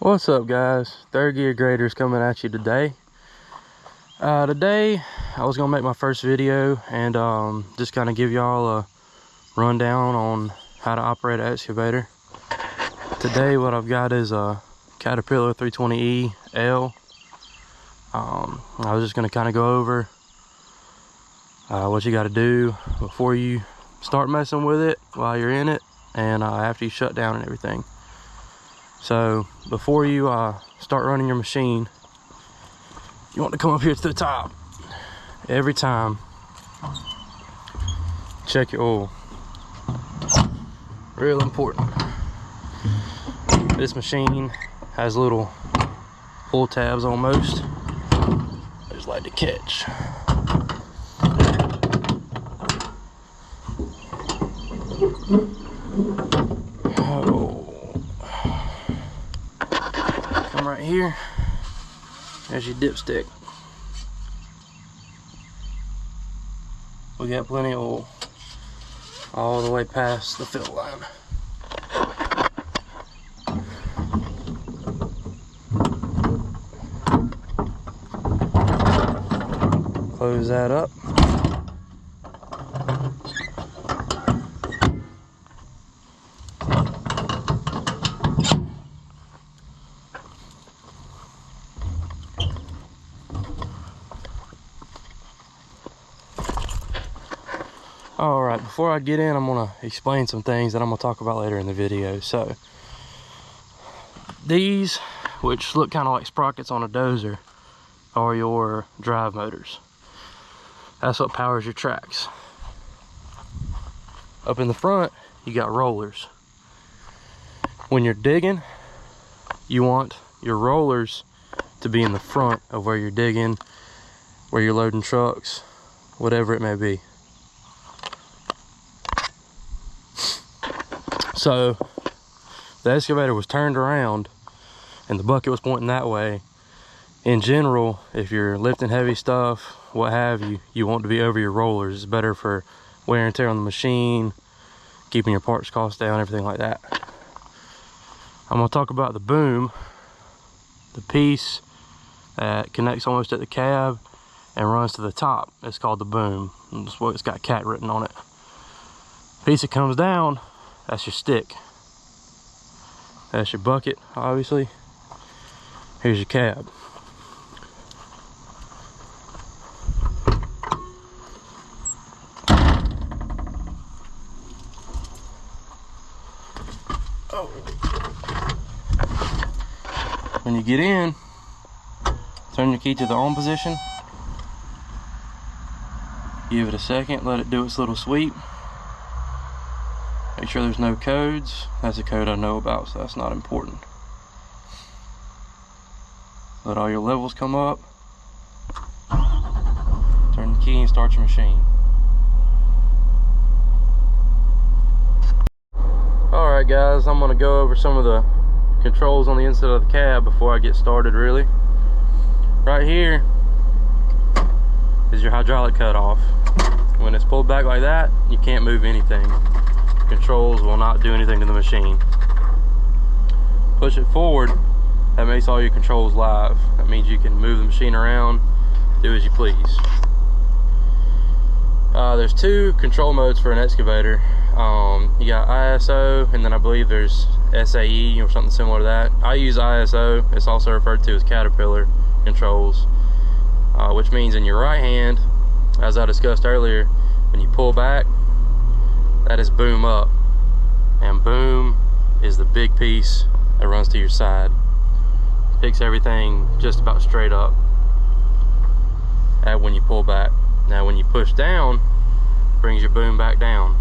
What's up, guys? Third Gear Graders coming at you today. Today I was gonna make my first video and just kind of give y'all a rundown on how to operate an excavator. Today what I've got is a Caterpillar 320E L. I was just gonna kind of go over what you got to do before you start messing with it, while you're in it, and after you shut down and everything. So before you start running your machine, you want to come up here to the top. Every time, check your oil. Real important. This machine has little pull tabs almost. I just like to catch. Come right here. There's your dipstick. We got plenty of oil all the way past the fill line. Close that up. Alright, before I get in, I'm going to explain some things that I'm going to talk about later in the video. So, these, which look kind of like sprockets on a dozer, are your drive motors. That's what powers your tracks. Up in the front, you got rollers. When you're digging, you want your rollers to be in the front of where you're digging, where you're loading trucks, whatever it may be. So the excavator was turned around and the bucket was pointing that way. In general, if you're lifting heavy stuff, what have you, you want to be over your rollers. It's better for wear and tear on the machine, keeping your parts costs down, everything like that. I'm going to talk about the boom, the piece that connects almost at the cab and runs to the top. It's called the boom. That's what it's got cat written on it. Piece that comes down, that's your stick. That's your bucket, obviously. Here's your cab. Oh. When you get in, turn your key to the on position. Give it a second, let it do its little sweep. Make sure there's no codes. That's a code I know about, so that's not important. Let all your levels come up. Turn the key and start your machine. Alright guys, I'm going to go over some of the controls on the inside of the cab before I get started really. Right here is your hydraulic cutoff. When it's pulled back like that, you can't move anything. Controls will not do anything to the machine. Push it forward, that makes all your controls live. That means you can move the machine around, do as you please. There's two control modes for an excavator. You got ISO, and then I believe there's SAE or something similar to that. I use ISO. It's also referred to as Caterpillar controls, which means in your right hand, as I discussed earlier, when you pull back, that is boom up, and boom is the big piece that runs to your side. Picks everything just about straight up at when you pull back. Now when you push down, brings your boom back down.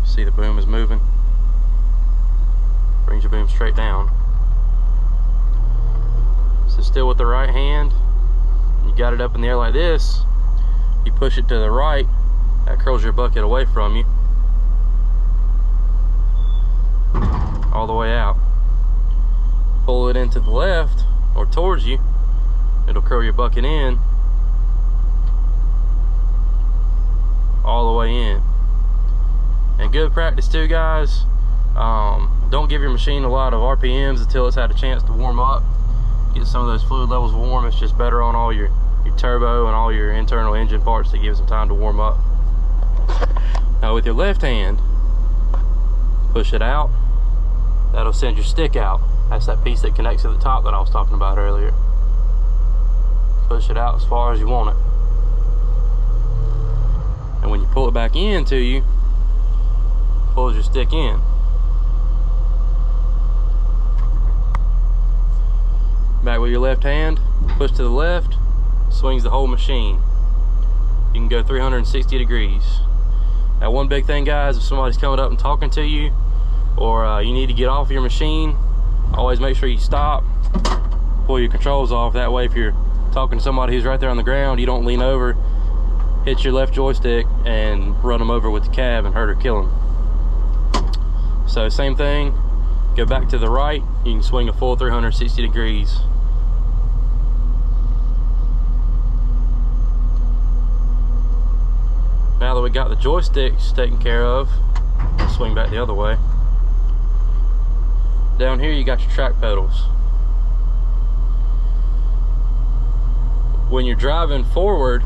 See the boom is moving, brings your boom straight down. So still with the right hand, you got it up in the air like this, you push it to the right, that curls your bucket away from you all the way out. Pull it into the left or towards you, it'll curl your bucket in all the way in. And good practice too, guys, Don't give your machine a lot of RPMs until it's had a chance to warm up. Get some of those fluid levels warm. It's just better on all your turbo and all your internal engine parts to give some time to warm up. Now with your left hand, push it out. That'll send your stick out. That's that piece that connects to the top that I was talking about earlier. Push it out as far as you want it. And when you pull it back into you, pulls your stick in. Back with your left hand, push to the left, swings the whole machine. You can go 360 degrees. Now one big thing, guys, if somebody's coming up and talking to you, or you need to get off your machine, always make sure you stop, pull your controls off. That way if you're talking to somebody who's right there on the ground, you don't lean over, hit your left joystick and run them over with the cab and hurt or kill them. So same thing, go back to the right, you can swing a full 360 degrees. Now that we got the joysticks taken care of, we'll swing back the other way. Down here you got your track pedals. When you're driving forward,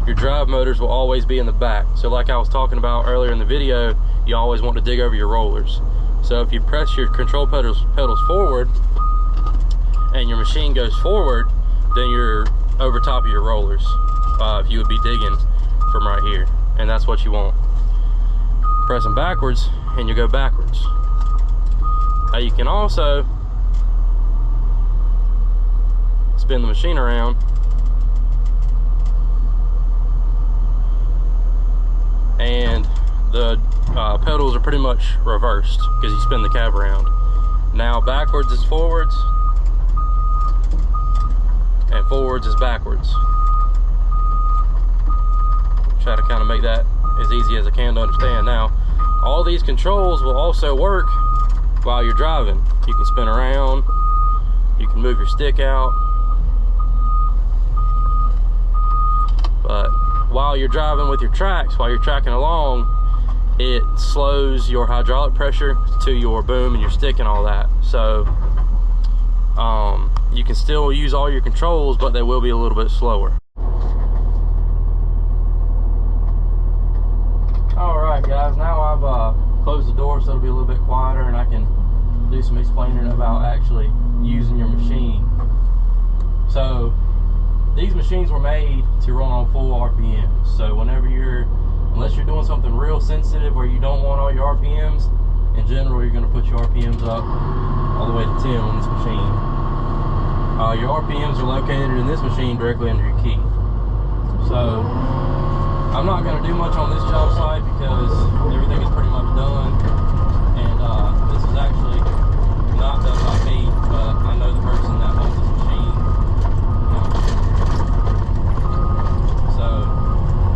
your drive motors will always be in the back. So like I was talking about earlier in the video, you always want to dig over your rollers. So if you press your control pedals forward and your machine goes forward, then you're over top of your rollers. If you would be digging from right here, and that's what you want. Press them backwards and you go backwards. Now you can also spin the machine around and the pedals are pretty much reversed because you spin the cab around. Now backwards is forwards and forwards is backwards. Try to kind of make that as easy as I can to understand. Now all these controls will also work while you're driving. You can spin around, you can move your stick out, but while you're driving with your tracks, while you're tracking along, it slows your hydraulic pressure to your boom and your stick and all that. So you can still use all your controls, but they will be a little bit slower. Alright guys, now I've closed the door so it'll be a little bit quieter and I can do some explaining about actually using your machine. So these machines were made to run on full RPMs. So whenever unless you're doing something real sensitive where you don't want all your RPMs, in general you're going to put your RPMs up all the way to 10 on this machine. Your RPMs are located in this machine directly under your key. So I'm not going to do much on this job site because everything is pretty much done, and this is actually not done by me, but I know the person that owns this machine. So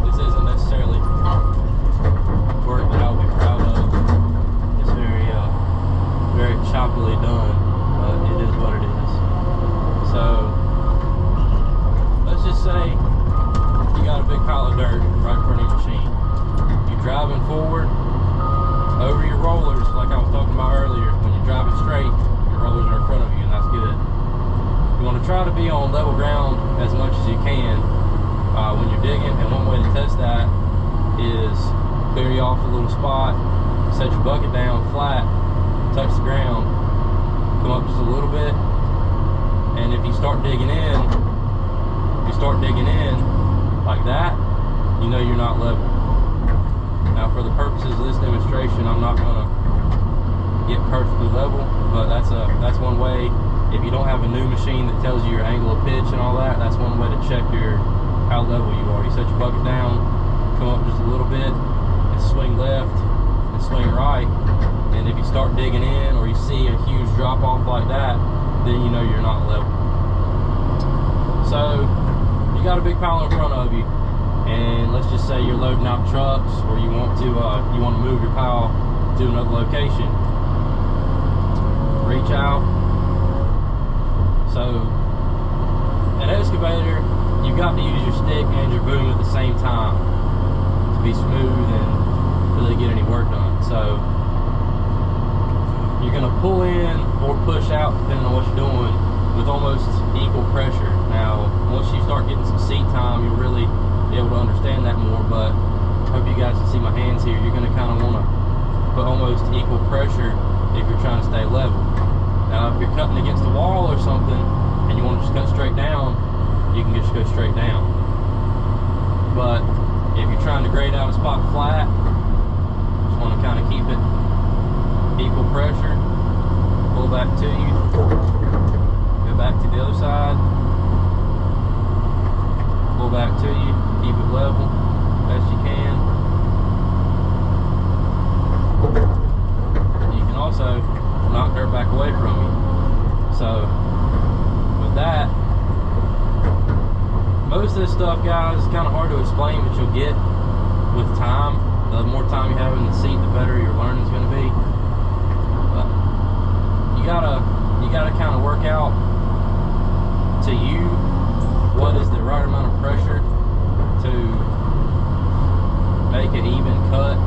this isn't necessarily work that I'll be proud of. It's very choppily done, but it is what it is. So let's just say you got a big pile of dirt right in front of your machine. You're driving forward over your rollers, like I was talking about earlier. When you're driving straight, your rollers are in front of you, and that's good. You want to try to be on level ground as much as you can when you're digging, and one way to test that is bury off a little spot, set your bucket down flat, touch the ground, come up just a little bit, and if you start digging in, like that, you know you're not level. Now for the purposes of this demonstration, I'm not going to get perfectly level, but that's one way. If you don't have a new machine that tells you your angle of pitch and all that, that's one way to check how level you are. You set your bucket down, come up just a little bit, and swing left and swing right, and if you start digging in or you see a huge drop off like that, then you know you're not level. So you got a big pile in front of you, and let's just say you're loading out trucks, or you want to move your pile to another location. Reach out. So an excavator, you got to use your stick and your boom at the same time to be smooth and really get any work done. So you're gonna pull in or push out depending on what you're doing with almost equal pressure. Now, once you start getting some seat time, you'll really be able to understand that more, but I hope you guys can see my hands here. You're gonna kind of wanna put almost equal pressure if you're trying to stay level. Now, if you're cutting against the wall or something and you wanna just cut straight down, you can just go straight down. But if you're trying to grade out a spot flat, just wanna kind of keep it equal pressure, pull back to you, go back to the other side, pull back to you, keep it level best you can. You can also knock dirt back away from you. So with that, most of this stuff, guys, is kind of hard to explain, but you'll get with time. The more time you have in the seat, the better your learning is going to be. But you gotta kind of work out to you what is the right amount of pressure to make an even cut.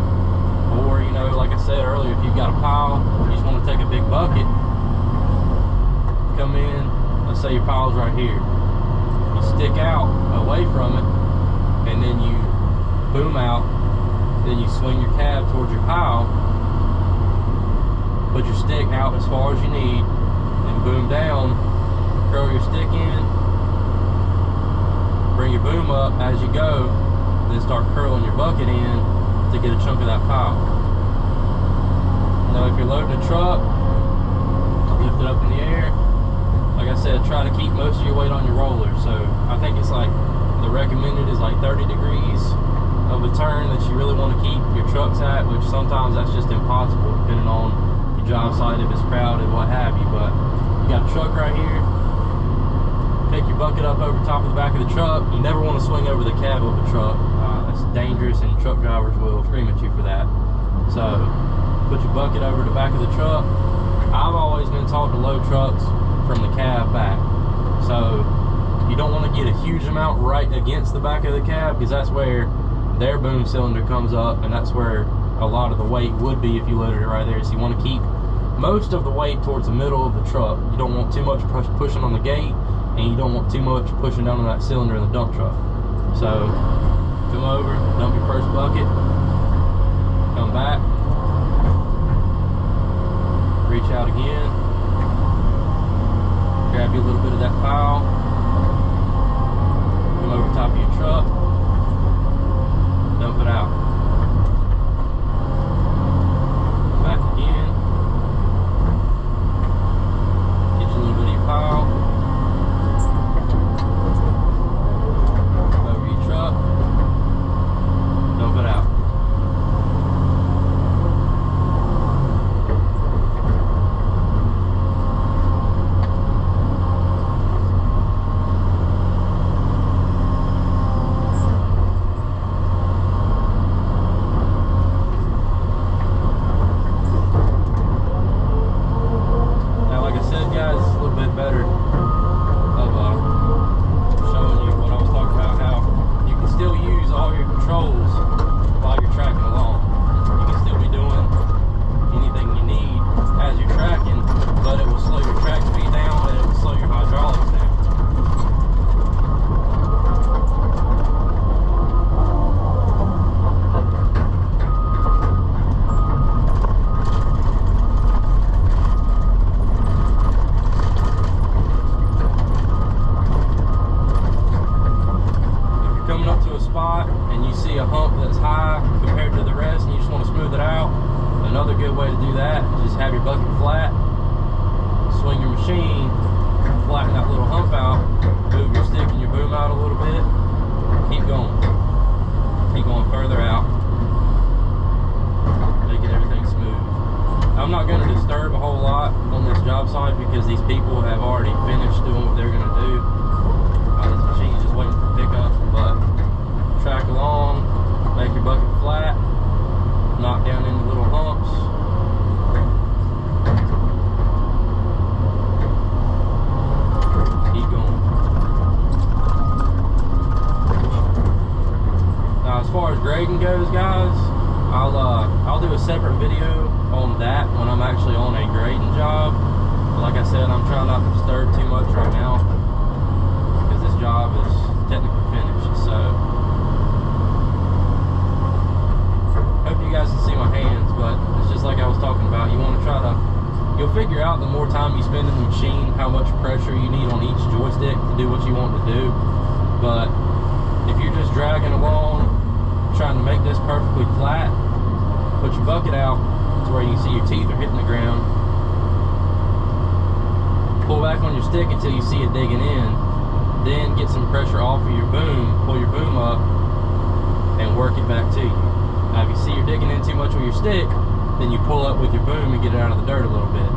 Or, you know, like I said earlier, if you've got a pile, you just want to take a big bucket, come in, let's say your pile's right here, you stick out away from it, and then you boom out, then you swing your cab towards your pile, put your stick out as far as you need, and boom down, curl your stick in, bring your boom up as you go, then start curling your bucket in to get a chunk of that pile. Now if you're loading a truck, lift it up in the air. Like I said, try to keep most of your weight on your roller. So I think it's like, the recommended is like 30 degrees of a turn that you really want to keep your trucks at, which sometimes that's just impossible depending on your job site, if it's crowded, what have you. But you got a truck right here, pick your bucket up over top of the back of the truck. You never want to swing over the cab of a truck. That's dangerous, and truck drivers will scream at you for that. So put your bucket over the back of the truck. I've always been taught to load trucks from the cab back. So you don't want to get a huge amount right against the back of the cab, because that's where their boom cylinder comes up, and that's where a lot of the weight would be if you loaded it right there. So you want to keep most of the weight towards the middle of the truck. You don't want too much pushing on the gate, and you don't want too much pushing down on that cylinder in the dump truck. So come over, dump your first bucket, come back, reach out again, grab you a little bit of that pile, come over top of your truck, dump it out. Back again, get you a little bit of your pile, over your truck, dump it out. Another good way to do that is just have your bucket flat, swing your machine, flatten that little hump out, move your stick and your boom out a little bit, keep going further out, making everything smooth. I'm not going to disturb a whole lot on this job site because these people have already finished doing what they're going to do. This machine's just waiting for pickup, but track along, make your bucket flat, knock down into little humps. Keep going. Now, as far as grading goes, guys, I'll do a separate video on that when I'm actually on a grade. figure out the more time you spend in the machine how much pressure you need on each joystick to do what you want to do. But if you're just dragging along, trying to make this perfectly flat, put your bucket out to where you can see your teeth are hitting the ground. Pull back on your stick until you see it digging in. Then get some pressure off of your boom, pull your boom up, and work it back to you. Now if you see you're digging in too much with your stick, then you pull up with your boom and get it out of the dirt a little bit.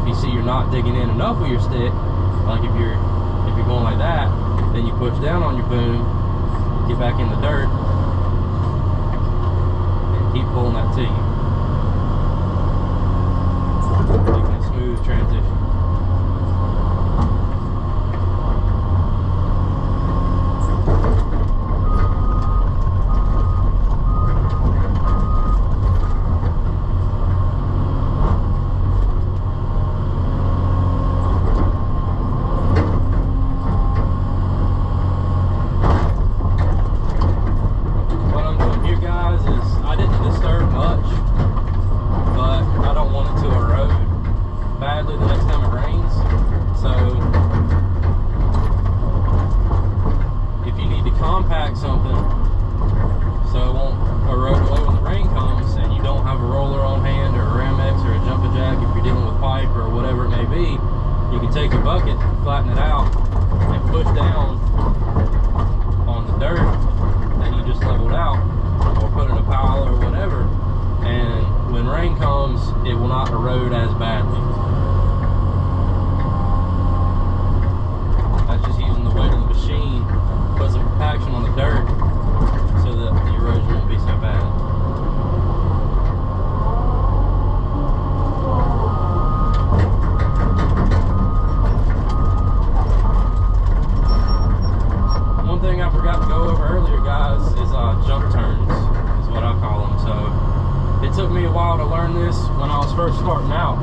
If you see you're not digging in enough with your stick, like if you're going like that, then you push down on your boom, get back in the dirt, and keep pulling that to you. Making a smooth transition. Flatten it out and push down on the dirt that you just leveled out, or put in a pile or whatever, and when rain comes it will not erode as badly. That's just using the weight of the machine, put some compaction on the dirt so that the erosion won't be so bad. Jump turns is what I call them. So it took me a while to learn this when I was first starting out,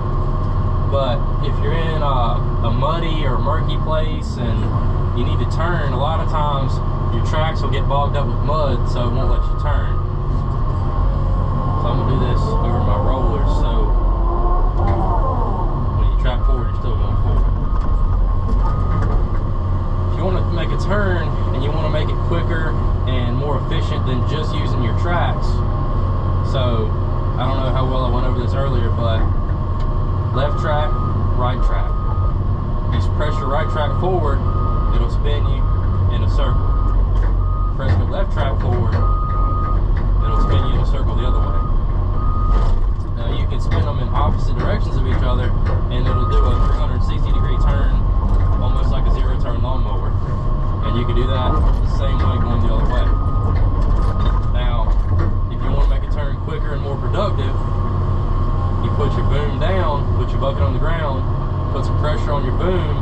but if you're in a muddy or murky place and you need to turn, a lot of times your tracks will get bogged up with mud, so it won't let you turn. So I'm gonna do this over my rollers, so when you track forward you're still going forward. If you want to make a turn and you want to make it quicker and more efficient than just using your tracks. So I don't know how well I went over this earlier, but left track, right track. You press your right track forward, it'll spin you in a circle. Press the left track forward, it'll spin you in a circle the other way. Now you can spin them in opposite directions of each other and it'll do a 360-degree turn, almost like a zero-turn lawnmower. And you can do that the same way going the other way. Now, if you want to make a turn quicker and more productive, you put your boom down, put your bucket on the ground, put some pressure on your boom,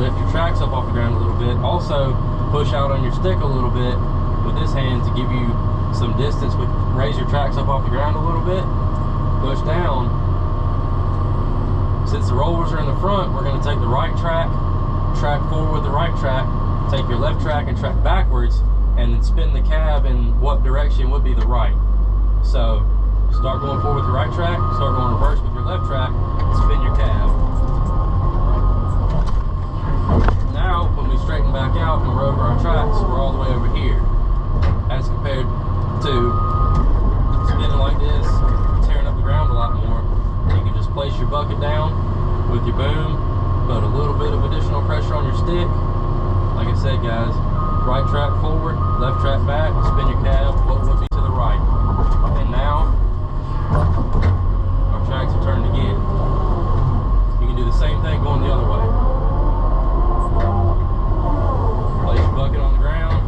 lift your tracks up off the ground a little bit. Also, push out on your stick a little bit with this hand to give you some distance, raise your tracks up off the ground a little bit, push down. Since the rollers are in the front, we're going to take the right track, track forward with the right track, take your left track and track backwards, and then spin the cab in what direction would be the right. So start going forward with the right track, start going reverse with your left track, and spin your cab. Now when we straighten back out and we're over our tracks, we're all the way over here, as compared to spinning like this, tearing up the ground a lot more. You can just place your bucket down with your boom, put a little bit of additional pressure on your stick. Like I said, guys, right track forward, left track back, spin your cab, what would be to the right. And now, our tracks are turned again. You can do the same thing going the other way. Place your bucket on the ground,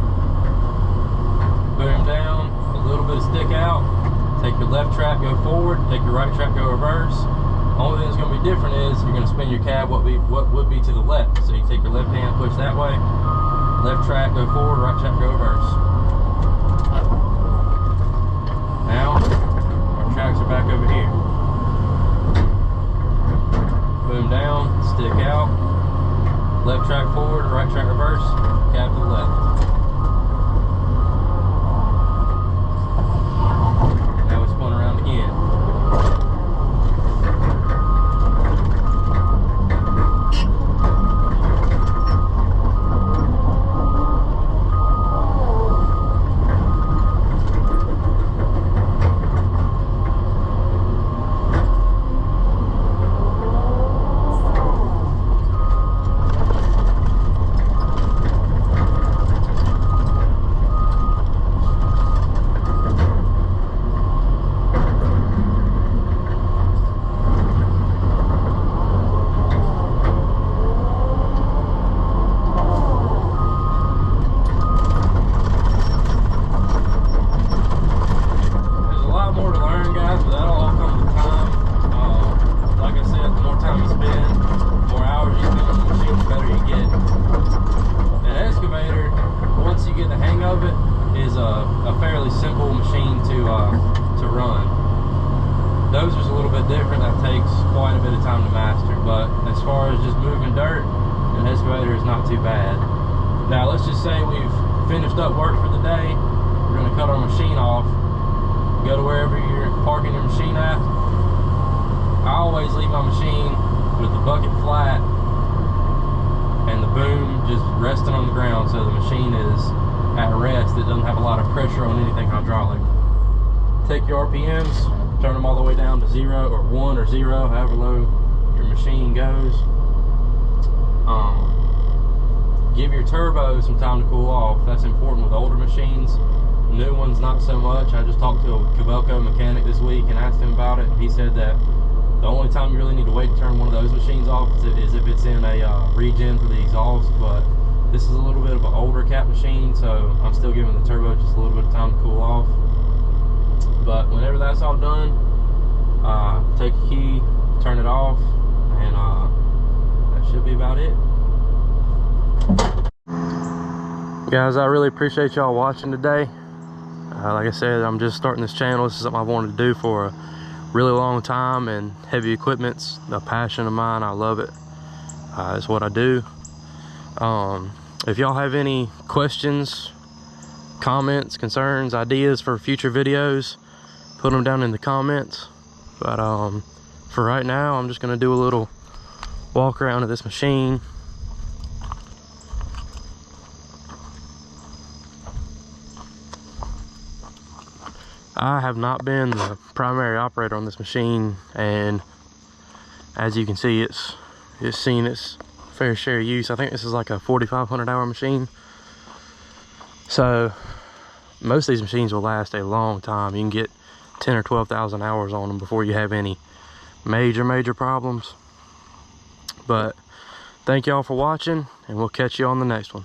boom down, a little bit of stick out, take your left track, go forward, take your right track, go reverse. Only thing that's going to be different is you're going to spin your cab what would be to the left. So you take your left hand, push that way, left track, go forward, right track, go reverse. Now, our tracks are back over here. Boom down, stick out, left track forward, right track reverse, cab to the left. Now we spin around again. time to master. But as far as just moving dirt, an excavator is not too bad. Now let's just say we've finished up work for the day. We're going to cut our machine off, go to wherever you're parking your machine at. I always leave my machine with the bucket flat and the boom just resting on the ground, so the machine is at rest. It doesn't have a lot of pressure on anything hydraulic. Take your RPMs, turn them all the way down to 0 or 1 or 0, however low your machine goes. Give your turbo some time to cool off. That's important with older machines. New ones, not so much. I just talked to a Cabelco mechanic this week and asked him about it. He said that the only time you really need to wait to turn one of those machines off is if it's in a regen for the exhaust. But this is a little bit of an older cat machine, so I'm still giving the turbo just a little bit of time to cool off. But whenever that's all done, take a key, turn it off, and that should be about it. Guys, I really appreciate y'all watching today. Like I said, I'm just starting this channel. This is something I've wanted to do for a really long time, and heavy equipment's a passion of mine. I love it. It's what I do. If y'all have any questions, comments, concerns, ideas for future videos, put them down in the comments. But for right now, I'm just going to do a little walk around of this machine. I have not been the primary operator on this machine, and as you can see, it's seen its fair share of use. I think this is like a 4,500 hour machine. So most of these machines will last a long time. You can get 10 or 12,000 hours on them before you have any major problems. But thank y'all for watching, and we'll catch you on the next one.